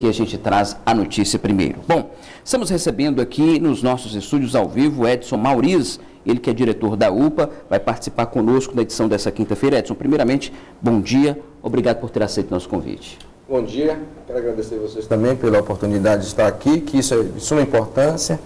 que a gente traz a notícia primeiro. Bom, estamos recebendo aqui nos nossos estúdios ao vivo Edson Mauriz, ele que é diretor da UPA, vai participar conosco da edição dessa quinta-feira. Edson, primeiramente, bom dia, obrigado por ter aceito nosso convite. Bom dia, quero agradecer a vocês também pela oportunidade de estar aqui, que isso é de suma importância.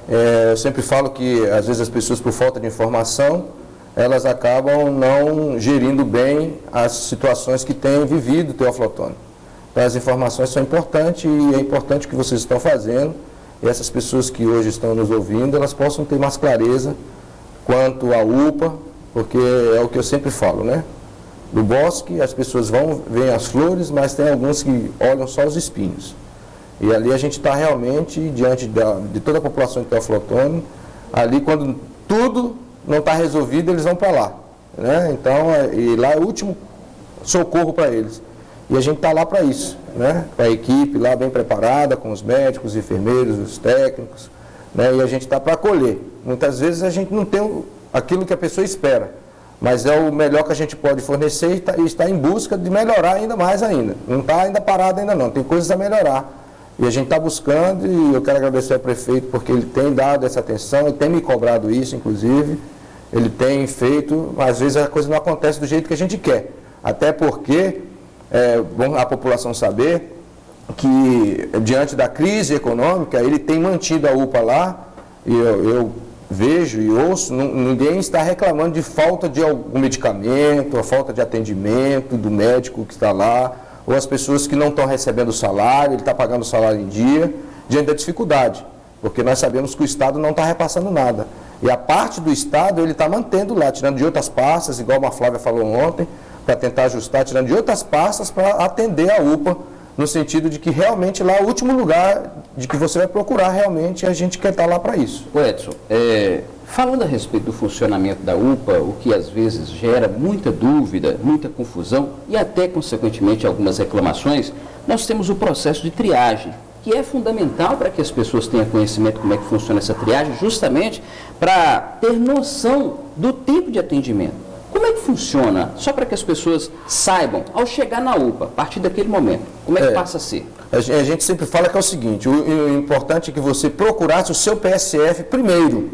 Eu sempre falo que, às vezes, as pessoas, por falta de informação, elas acabam não gerindo bem as situações que têm vivido o Teófilo Otoni. Então, as informações são importantes e é importante o que vocês estão fazendo. E essas pessoas que hoje estão nos ouvindo, elas possam ter mais clareza quanto à UPA, porque é o que eu sempre falo, né? Do bosque, as pessoas veem as flores, mas tem alguns que olham só os espinhos. E ali a gente está realmente diante de toda a população de Teófilo Otoni. Ali, quando tudo não está resolvido, eles vão para lá, né? Então, e lá é o último socorro para eles. E a gente está lá para isso, né? A equipe lá bem preparada, com os médicos, os enfermeiros, os técnicos, né? E a gente está para acolher. Muitas vezes a gente não tem aquilo que a pessoa espera, mas é o melhor que a gente pode fornecer e está em busca de melhorar ainda mais ainda. Não está ainda parado ainda não, tem coisas a melhorar. E a gente está buscando, e eu quero agradecer ao prefeito porque ele tem dado essa atenção, ele tem me cobrado isso, inclusive. Ele tem feito, mas às vezes a coisa não acontece do jeito que a gente quer. Até porque é bom a população saber que, diante da crise econômica, ele tem mantido a UPA lá, e eu vejo e ouço, ninguém está reclamando de falta de algum medicamento, a falta de atendimento do médico que está lá, ou as pessoas que não estão recebendo o salário, ele está pagando o salário em dia, diante da dificuldade, porque nós sabemos que o Estado não está repassando nada. E a parte do Estado ele está mantendo lá, tirando de outras pastas, igual a Flávia falou ontem, para tentar ajustar, tirando de outras pastas para atender a UPA, no sentido de que realmente lá é o último lugar de que você vai procurar realmente, e a gente quer estar lá para isso. O Edson, falando a respeito do funcionamento da UPA, o que às vezes gera muita dúvida, muita confusão e até, consequentemente, algumas reclamações, nós temos o processo de triagem, que é fundamental para que as pessoas tenham conhecimento como é que funciona essa triagem, justamente para ter noção do tipo de atendimento. Como é que funciona? Só para que as pessoas saibam, ao chegar na UPA, a partir daquele momento, como é que passa a ser? A gente sempre fala que é o seguinte, o importante é que você procurasse o seu PSF primeiro,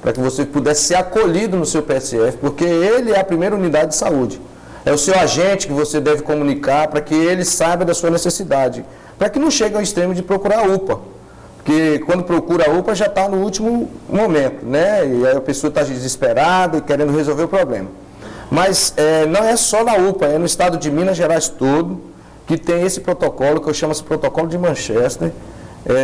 para que você pudesse ser acolhido no seu PSF, porque ele é a primeira unidade de saúde. É o seu agente que você deve comunicar para que ele saiba da sua necessidade, para que não chegue ao extremo de procurar a UPA. Porque quando procura a UPA já está no último momento, né? E aí a pessoa está desesperada e querendo resolver o problema. Mas não é só na UPA, é no estado de Minas Gerais todo que tem esse protocolo, que eu chamo de protocolo de Manchester,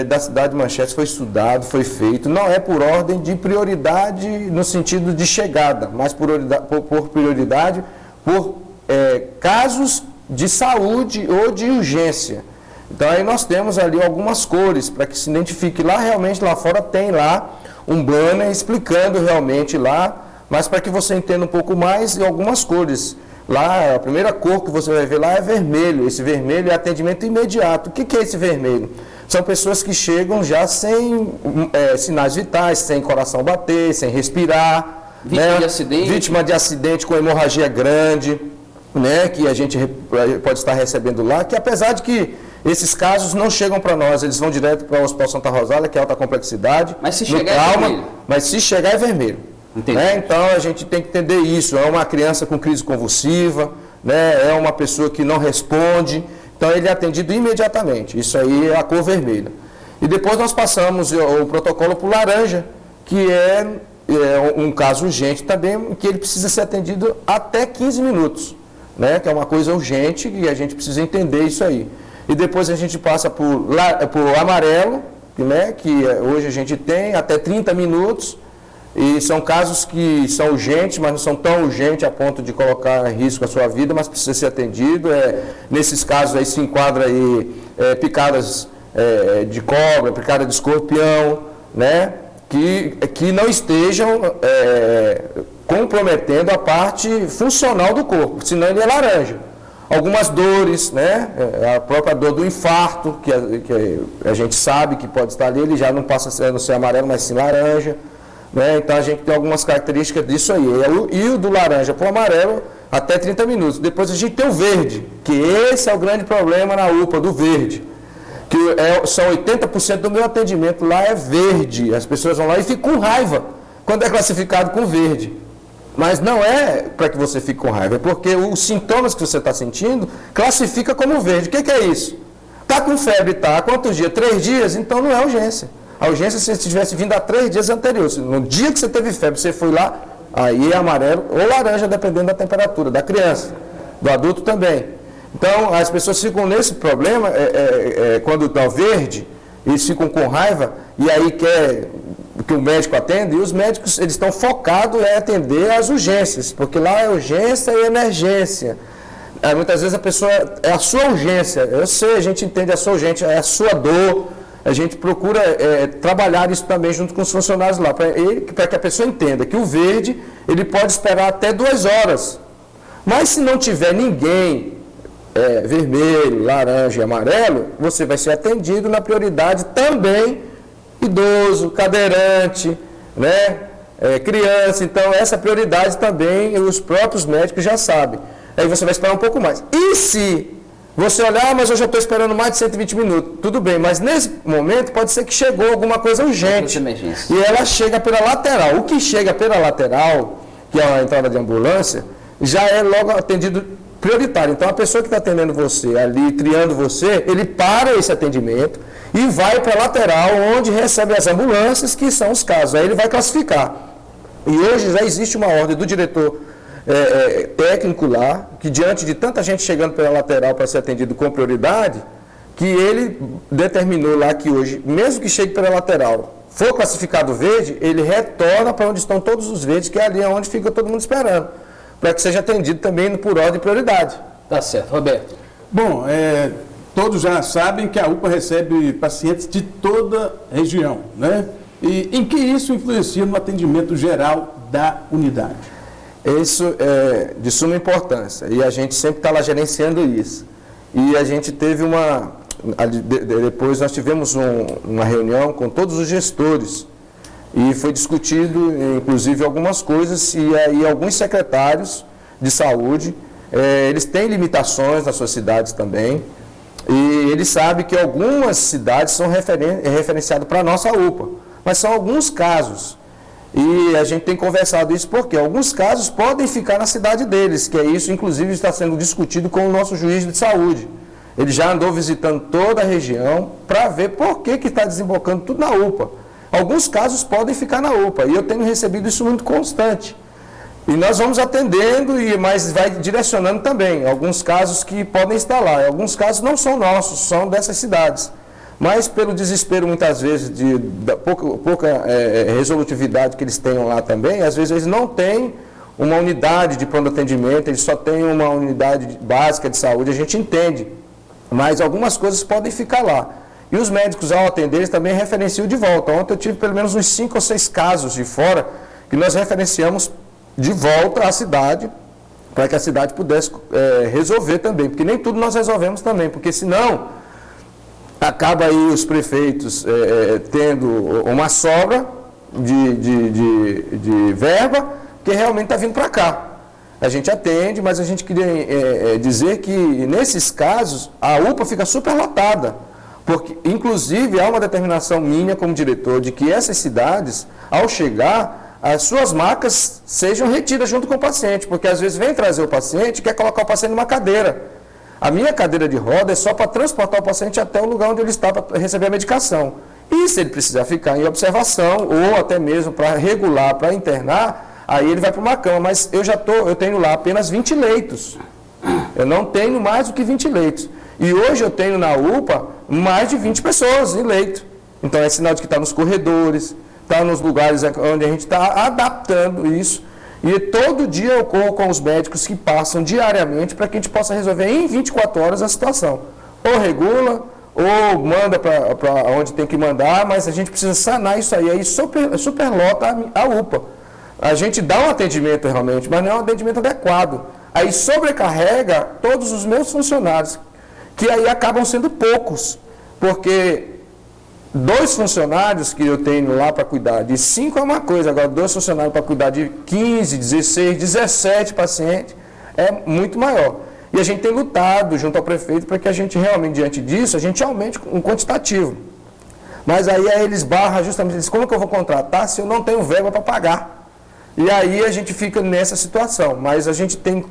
da cidade de Manchester, foi estudado, foi feito, não é por ordem de prioridade no sentido de chegada, mas por prioridade por casos de saúde ou de urgência. Então aí nós temos ali algumas cores, para que se identifique lá, realmente lá fora tem lá um banner explicando realmente lá, mas para que você entenda um pouco mais, e algumas cores. Lá, a primeira cor que você vai ver lá é vermelho. Esse vermelho é atendimento imediato. O que é esse vermelho? São pessoas que chegam já sem sinais vitais, sem coração bater, sem respirar. Vítima de acidente. Vítima de acidente com hemorragia grande, né, que a gente pode estar recebendo lá, que apesar de que esses casos não chegam para nós, eles vão direto para o Hospital Santa Rosália, que é alta complexidade. Mas se chegar é vermelho. Mas se chegar é vermelho. Né? Então a gente tem que entender isso. É uma criança com crise convulsiva, né? É uma pessoa que não responde, então ele é atendido imediatamente. Isso aí é a cor vermelha. E depois nós passamos o protocolo para o laranja, que é um caso urgente também, que ele precisa ser atendido até 15 minutos, né? Que é uma coisa urgente e a gente precisa entender isso aí. E depois a gente passa por amarelo, né? Que hoje a gente tem até 30 minutos. E são casos que são urgentes, mas não são tão urgentes a ponto de colocar em risco a sua vida, mas precisa ser atendido. Nesses casos aí se enquadra aí, picadas de cobra, picada de escorpião, né? Que não estejam comprometendo a parte funcional do corpo, senão ele é laranja. Algumas dores, né? A própria dor do infarto, que a gente sabe que pode estar ali, ele já não passa a não ser amarelo, mas sim laranja. Né? Então a gente tem algumas características disso aí. E o do laranja para o amarelo até 30 minutos. Depois a gente tem o verde, que esse é o grande problema na UPA, do verde. que são 80% do meu atendimento lá é verde. As pessoas vão lá e ficam com raiva quando é classificado com verde. Mas não é para que você fique com raiva, é porque os sintomas que você está sentindo classifica como verde. O que é isso? Está com febre, tá? Há quantos dias? 3 dias? Então não é urgência. A urgência, se você tivesse vindo há 3 dias anteriores. No dia que você teve febre, você foi lá, aí é amarelo ou laranja, dependendo da temperatura da criança, do adulto também. Então, as pessoas ficam nesse problema, quando está verde, eles ficam com raiva, e aí quer que o médico atenda, e os médicos eles estão focados em atender as urgências, porque lá é urgência e emergência. Muitas vezes a pessoa, é a sua urgência, eu sei, a gente entende a sua urgência, é a sua dor, a gente procura trabalhar isso também junto com os funcionários lá, para que a pessoa entenda que o verde, ele pode esperar até 2 horas, mas se não tiver ninguém vermelho, laranja e amarelo, você vai ser atendido na prioridade também idoso, cadeirante, né? Criança. Então, essa prioridade também os próprios médicos já sabem. Aí você vai esperar um pouco mais. E se você olhar, mas eu já estou esperando mais de 120 minutos, tudo bem, mas nesse momento pode ser que chegou alguma coisa urgente e ela chega pela lateral. O que chega pela lateral, que é a entrada de ambulância, já é logo atendido prioritário. Então, a pessoa que está atendendo você ali, triando você, ele para esse atendimento e vai para a lateral, onde recebe as ambulâncias, que são os casos. Aí ele vai classificar. E hoje já existe uma ordem do diretor técnico lá, que diante de tanta gente chegando pela lateral para ser atendido com prioridade, que ele determinou lá que hoje, mesmo que chegue pela lateral, for classificado verde, ele retorna para onde estão todos os verdes, que é ali onde fica todo mundo esperando, para que seja atendido também por ordem de prioridade. Tá certo. Roberto. Bom, todos já sabem que a UPA recebe pacientes de toda a região, né? E em que isso influencia no atendimento geral da unidade? Isso é de suma importância e a gente sempre está lá gerenciando isso. E a gente teve depois nós tivemos uma reunião com todos os gestores e foi discutido, inclusive, algumas coisas, e aí alguns secretários de saúde, eles têm limitações nas suas cidades também, e eles sabem que algumas cidades são referenciadas para a nossa UPA, mas são alguns casos. E a gente tem conversado isso porque alguns casos podem ficar na cidade deles, que é isso, inclusive, está sendo discutido com o nosso juiz de saúde. Ele já andou visitando toda a região para ver por que está desembocando tudo na UPA. Alguns casos podem ficar na UPA, e eu tenho recebido isso muito constante. E nós vamos atendendo, mas vai direcionando também. Alguns casos que podem estar lá, alguns casos não são nossos, são dessas cidades. Mas pelo desespero, muitas vezes, da pouca resolutividade que eles tenham lá também, às vezes eles não têm uma unidade de pronto atendimento, eles só têm uma unidade básica de saúde, a gente entende. Mas algumas coisas podem ficar lá. E os médicos, ao atender, eles também referenciam de volta. Ontem eu tive pelo menos uns 5 ou 6 casos de fora que nós referenciamos de volta à cidade, para que a cidade pudesse resolver também. Porque nem tudo nós resolvemos também, porque senão acaba aí os prefeitos tendo uma sobra de verba que realmente está vindo para cá. A gente atende, mas a gente queria dizer que nesses casos a UPA fica superlotada, porque inclusive há uma determinação minha como diretor de que essas cidades, ao chegar, as suas macas sejam retidas junto com o paciente, porque às vezes vem trazer o paciente e quer colocar o paciente numa cadeira. A minha cadeira de roda é só para transportar o paciente até o lugar onde ele está para receber a medicação. E se ele precisar ficar em observação, ou até mesmo para regular, para internar, aí ele vai para uma cama. Mas eu tenho lá apenas 20 leitos. Eu não tenho mais do que 20 leitos. E hoje eu tenho na UPA mais de 20 pessoas em leito. Então é sinal de que está nos corredores, está nos lugares onde a gente está adaptando isso. E todo dia eu corro com os médicos que passam diariamente para que a gente possa resolver em 24 horas a situação. Ou regula, ou manda para onde tem que mandar, mas a gente precisa sanar isso aí. Aí superlota a UPA. A gente dá um atendimento realmente, mas não é um atendimento adequado. Aí sobrecarrega todos os meus funcionários, que aí acabam sendo poucos, porque 2 funcionários que eu tenho lá para cuidar de 5 é uma coisa, agora 2 funcionários para cuidar de 15, 16, 17 pacientes é muito maior. E a gente tem lutado junto ao prefeito para que a gente realmente, diante disso, a gente aumente um quantitativo. Mas aí eles barram justamente isso, como que eu vou contratar se eu não tenho verba para pagar? E aí a gente fica nessa situação. Mas a gente tem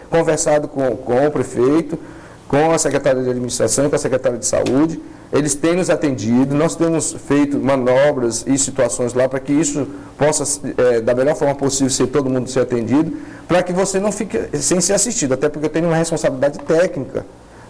conversado com o prefeito, com a secretária de administração e com a secretária de saúde. Eles têm nos atendido, nós temos feito manobras e situações lá para que isso possa, da melhor forma possível, todo mundo ser atendido, para que você não fique sem ser assistido, até porque eu tenho uma responsabilidade técnica,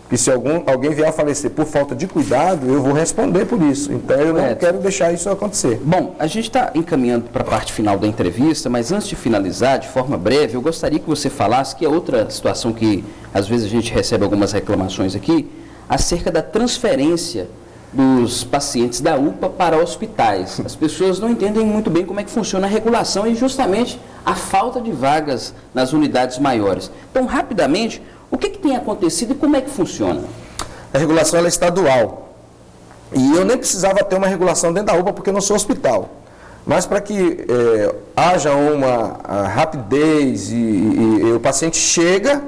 que se alguém vier a falecer por falta de cuidado, eu vou responder por isso. Então eu não quero deixar isso acontecer. Bom, a gente está encaminhando para a parte final da entrevista, mas antes de finalizar, de forma breve, eu gostaria que você falasse que é outra situação que às vezes a gente recebe algumas reclamações aqui, acerca da transferência dos pacientes da UPA para hospitais. As pessoas não entendem muito bem como é que funciona a regulação e justamente a falta de vagas nas unidades maiores. Então, rapidamente, o que tem acontecido e como é que funciona? A regulação ela é estadual. E eu nem precisava ter uma regulação dentro da UPA porque eu não sou hospital. Mas para que haja uma rapidez e o paciente chega,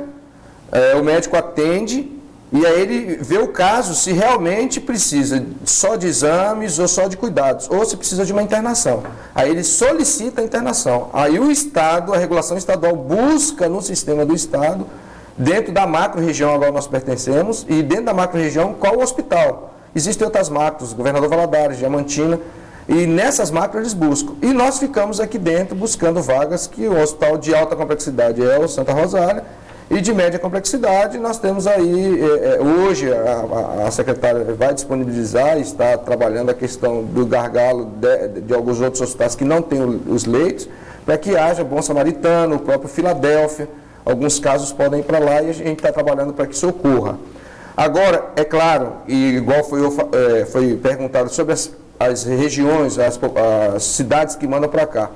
o médico atende, e aí ele vê o caso, se realmente precisa só de exames ou só de cuidados, ou se precisa de uma internação. Aí ele solicita a internação. Aí o Estado, a regulação estadual, busca no sistema do Estado, dentro da macro-região a qual nós pertencemos, e dentro da macro-região, qual o hospital. Existem outras macros, Governador Valadares, Diamantina, e nessas macros eles buscam. E nós ficamos aqui dentro buscando vagas, que o hospital de alta complexidade é o Santa Rosália, e de média complexidade, nós temos aí, hoje a secretária vai disponibilizar, está trabalhando a questão do gargalo de alguns outros hospitais que não têm os leitos, para que haja Bom Samaritano, o próprio Filadélfia, alguns casos podem ir para lá e a gente está trabalhando para que isso ocorra. Agora, é claro, e igual foi perguntado sobre as regiões, as cidades que mandam para cá,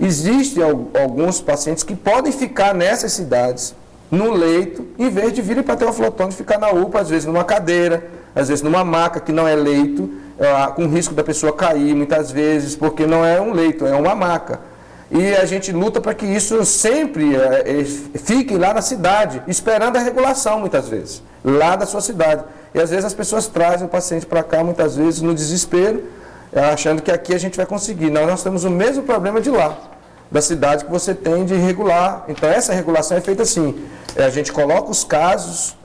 existem alguns pacientes que podem ficar nessas cidades, no leito, em vez de virem para Teoflotone e ficar na UPA, às vezes numa cadeira, às vezes numa maca que não é leito, com risco da pessoa cair muitas vezes, porque não é um leito, é uma maca. E a gente luta para que isso sempre fique lá na cidade, esperando a regulação muitas vezes, lá da sua cidade. E às vezes as pessoas trazem o paciente para cá, muitas vezes no desespero, achando que aqui a gente vai conseguir. Nós temos o mesmo problema de lá, da cidade que você tem de regular. Então essa regulação é feita assim, a gente coloca os casos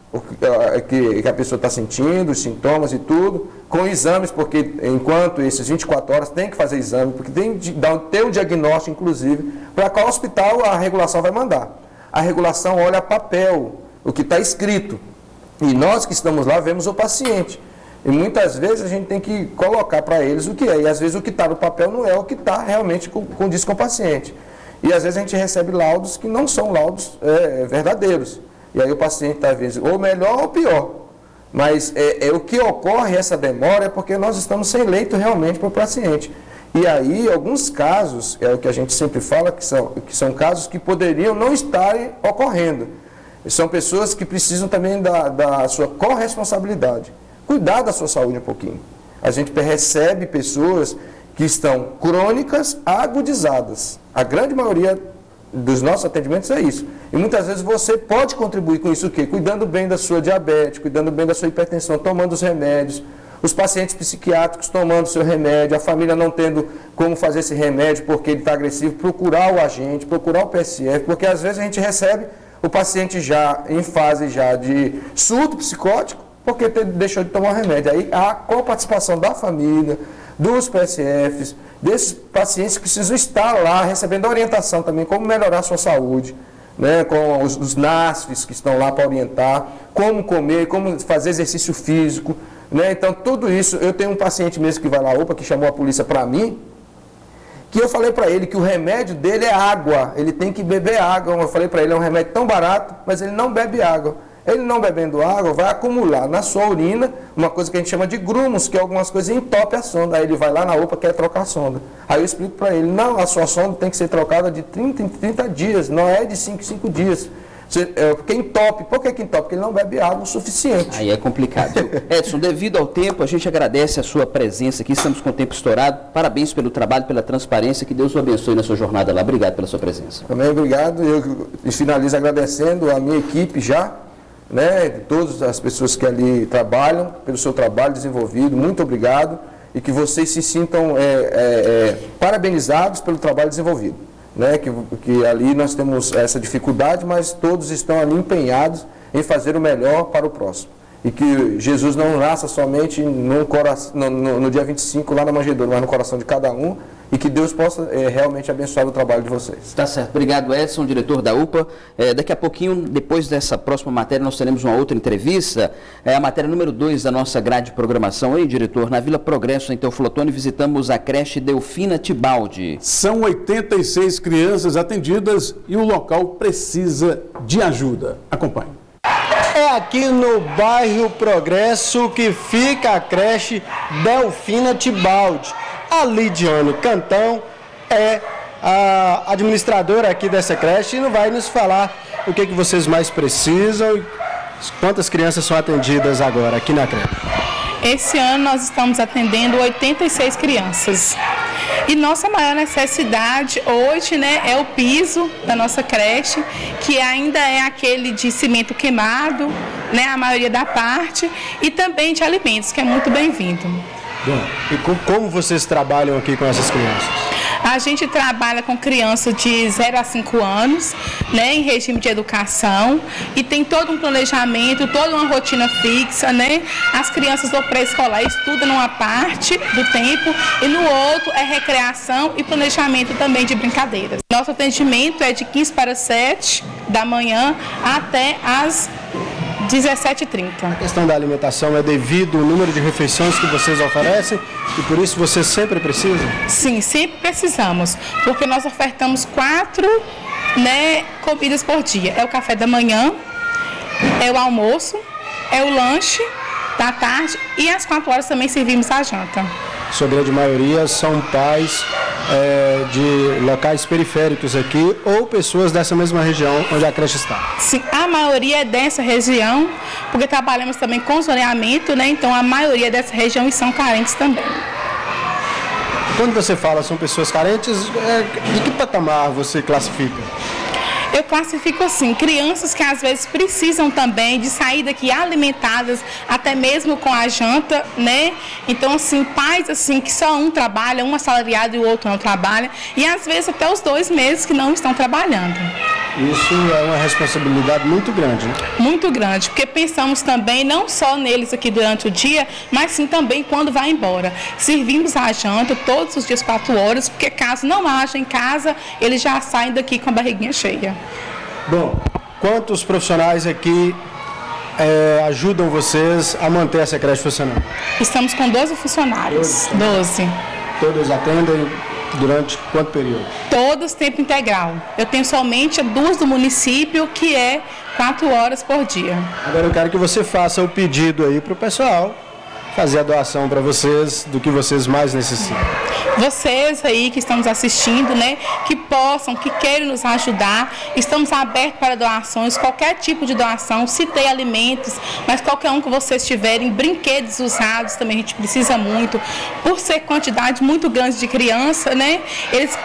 que a pessoa está sentindo, os sintomas e tudo, com exames, porque enquanto esses 24 horas tem que fazer exame, porque tem que ter um diagnóstico, inclusive, para qual hospital a regulação vai mandar. A regulação olha papel, o que está escrito, e nós que estamos lá vemos o paciente. E muitas vezes a gente tem que colocar para eles o que é, e às vezes o que está no papel não é o que está realmente condiz com o paciente. E às vezes a gente recebe laudos que não são laudos verdadeiros. E aí o paciente está, às vezes, ou melhor ou pior. Mas o que ocorre, essa demora, é porque nós estamos sem leito realmente para o paciente. E aí, alguns casos, é o que a gente sempre fala, que são casos que poderiam não estarem ocorrendo. São pessoas que precisam também da sua corresponsabilidade. Cuidar da sua saúde um pouquinho. A gente recebe pessoas que estão crônicas agudizadas. A grande maioria dos nossos atendimentos é isso. E muitas vezes você pode contribuir com isso o quê? Cuidando bem da sua diabetes, cuidando bem da sua hipertensão, tomando os remédios, os pacientes psiquiátricos tomando o seu remédio, a família não tendo como fazer esse remédio porque ele está agressivo, procurar o agente, procurar o PSF, porque às vezes a gente recebe o paciente já em fase já de surto psicótico, porque deixou de tomar o remédio. Aí com a participação da família, dos PSFs, desses pacientes que precisam estar lá recebendo orientação também, como melhorar a sua saúde, né, com os NASFs que estão lá para orientar, como comer, como fazer exercício físico, né? Então tudo isso, eu tenho um paciente mesmo que vai lá, que chamou a polícia para mim, que eu falei para ele que o remédio dele é água, ele tem que beber água. Eu falei para ele, é um remédio tão barato, mas ele não bebe água. Ele não bebendo água vai acumular na sua urina uma coisa que a gente chama de grumos, que é algumas coisas entope a sonda. Aí ele vai lá na UPA, quer trocar a sonda. Aí eu explico para ele, não, a sua sonda tem que ser trocada de 30 em 30 dias, não é de 5 em 5 dias. Porque entope. Por que entope? Porque ele não bebe água o suficiente. Aí é complicado. Edson, devido ao tempo, a gente agradece a sua presença aqui, estamos com o tempo estourado. Parabéns pelo trabalho, pela transparência, que Deus o abençoe na sua jornada lá. Obrigado pela sua presença. Também obrigado. Eu finalizo agradecendo a minha equipe já, né, todas as pessoas que ali trabalham, pelo seu trabalho desenvolvido. Muito obrigado. E que vocês se sintam parabenizados pelo trabalho desenvolvido. Né, que ali nós temos essa dificuldade, mas todos estão ali empenhados em fazer o melhor para o próximo. E que Jesus não nasça somente no dia 25 lá na manjedoura, mas no coração de cada um, e que Deus possa realmente abençoar o trabalho de vocês. Tá certo. Obrigado, Edson, diretor da UPA. Daqui a pouquinho, depois dessa próxima matéria, nós teremos uma outra entrevista, a matéria número 2 da nossa grade de programação. Aí, diretor, na Vila Progresso, em Teoflotone, visitamos a creche Delfina Tibaldi. São 86 crianças atendidas e o local precisa de ajuda. Acompanhe. É aqui no bairro Progresso que fica a creche Delfina Tibaldi. A Lidiane Cantão é a administradora aqui dessa creche e vai nos falar o que vocês mais precisam e quantas crianças são atendidas agora aqui na creche. Esse ano nós estamos atendendo 86 crianças. E nossa maior necessidade hoje, né, é o piso da nossa creche, que ainda é aquele de cimento queimado, né, a maioria da parte, e também de alimentos, que é muito bem-vindo. Bom, e como vocês trabalham aqui com essas crianças? A gente trabalha com crianças de 0 a 5 anos, né, em regime de educação, e tem todo um planejamento, toda uma rotina fixa, né? As crianças do pré-escolar estudam numa parte do tempo e no outro é recreação e planejamento também de brincadeiras. Nosso atendimento é de 15 para 7 da manhã até às 17h30. A questão da alimentação é devido ao número de refeições que vocês oferecem e por isso vocês sempre precisam? Sim, sempre precisamos, porque nós ofertamos 4, né, comidas por dia. É o café da manhã, é o almoço, é o lanche da tarde e às 4 horas também servimos a janta. Sua grande maioria são pais de locais periféricos aqui ou pessoas dessa mesma região onde a creche está? Sim, a maioria é dessa região, porque trabalhamos também com zoneamento, né? Então a maioria dessa região são carentes também. Quando você fala são pessoas carentes, de que patamar você classifica? Eu classifico assim, crianças que às vezes precisam também de sair daqui alimentadas, até mesmo com a janta, né? Então, assim, pais assim que só um trabalha, um assalariado e o outro não trabalha, e às vezes até os 2 meses que não estão trabalhando. Isso é uma responsabilidade muito grande, né? Muito grande, porque pensamos também não só neles aqui durante o dia, mas sim também quando vai embora. Servimos a janta todos os dias 4 horas, porque caso não haja em casa, eles já saem daqui com a barriguinha cheia. Bom, quantos profissionais aqui ajudam vocês a manter essa creche funcionando? Estamos com 12 funcionários. 12. Todos atendem durante quanto período? Todos tempo integral. Eu tenho somente 2 do município, que é 4 horas por dia. Agora eu quero que você faça o pedido aí para o pessoal fazer a doação para vocês do que vocês mais necessitam. Vocês aí que estão nos assistindo, né, que possam, que queiram nos ajudar, estamos abertos para doações, qualquer tipo de doação, citei alimentos, mas qualquer um que vocês tiverem, brinquedos usados também a gente precisa muito, por ser quantidade muito grande de criança, né, eles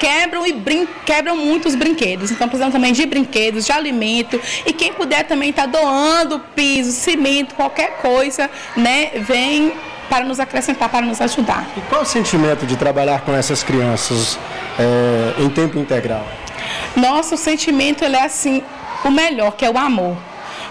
quebram muito os brinquedos, então precisamos também de brinquedos, de alimento, e quem puder também está doando piso, cimento, qualquer coisa, né, vem para nos acrescentar, para nos ajudar. E qual o sentimento de trabalhar com essas crianças em tempo integral? Nosso sentimento ele é assim, o melhor, que é o amor.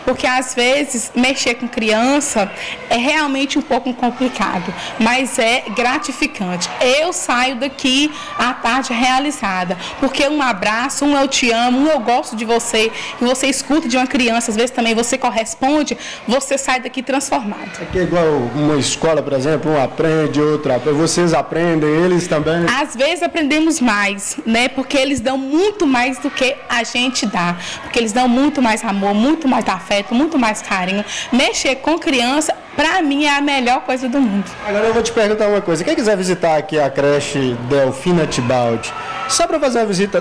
Porque às vezes mexer com criança é realmente um pouco complicado, mas é gratificante. Eu saio daqui à tarde realizada, porque um abraço, um eu te amo, um eu gosto de você, e você escuta de uma criança, às vezes também você corresponde, você sai daqui transformado. Aqui é igual uma escola, por exemplo, um aprende, outro aprende, vocês aprendem, eles também? Às vezes aprendemos mais, né? Porque eles dão muito mais do que a gente dá, porque eles dão muito mais amor, muito mais afeto, muito mais carinho. Mexer com criança, para mim, é a melhor coisa do mundo. Agora eu vou te perguntar uma coisa. Quem quiser visitar aqui a creche Delfina Tibaldi, só para fazer uma visita,